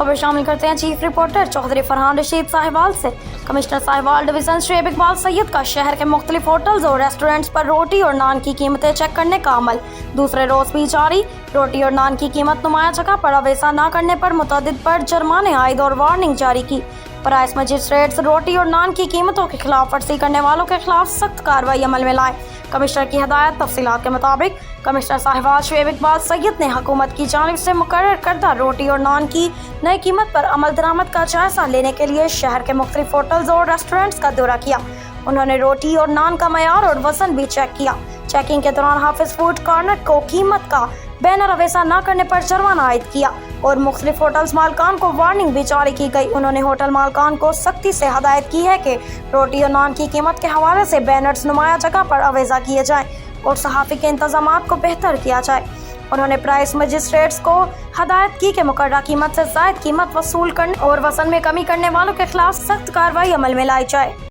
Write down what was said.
खबर शामिल करते हैं चीफ रिपोर्टर चौधरी फरहान रशीद साहिवाल से। कमिश्नर साहिवाल डिवीजन शुएब इकबाल सैयद का शहर के मुख्तलिफ होटल्स और रेस्टोरेंट्स पर रोटी और नान की कीमतें चेक करने का अमल दूसरे रोज भी जारी। रोटी और नान की कीमत नुमाया जगह पर अवेसा न करने पर मुतअद्दिद पर जुर्माने आयद और वार्निंग जारी की। प्राइस मजिस्ट्रेट्स रोटी और नान की कीमतों के खिलाफ वर्जी करने वालों के खिलाफ सख्त कार्रवाई अमल में लाए। कमिश्नर की हदायत तफसीलात के मुताबिक कमिश्नर साहिवाल शुएब इकबाल सैयद ने हुकूमत की जानिब से मुकर्रर करदा रोटी और नान की नई कीमत पर अमल दरामद का जायजा लेने के लिए शहर के मुख्तलिफ होटल्स और रेस्टोरेंट्स का दौरा किया। उन्होंने रोटी और नान का मयार और वजन भी चेक किया। चेकिंग के दौरान हाफिज फूड कॉर्नर को कीमत का बैनर अवेसा न करने पर जुर्माना आयद किया और मुख्तलिफ होटल्स मालकान को वार्निंग भी जारी की गई। उन्होंने होटल मालकान को सख्ती से हदायत की है कि रोटी और नान की कीमत के हवाले से बैनर्स नुमाया जगह पर अवेसा किए जाएं और सहाफ़ी के इंतजामात को बेहतर किया जाए। उन्होंने प्राइस मजिस्ट्रेट्स को हदायत की कि मुकर्ररा कीमत से ज़ायद कीमत वसूल करने और वज़न में कमी करने वालों के खिलाफ सख्त कार्रवाई अमल में लाई जाए।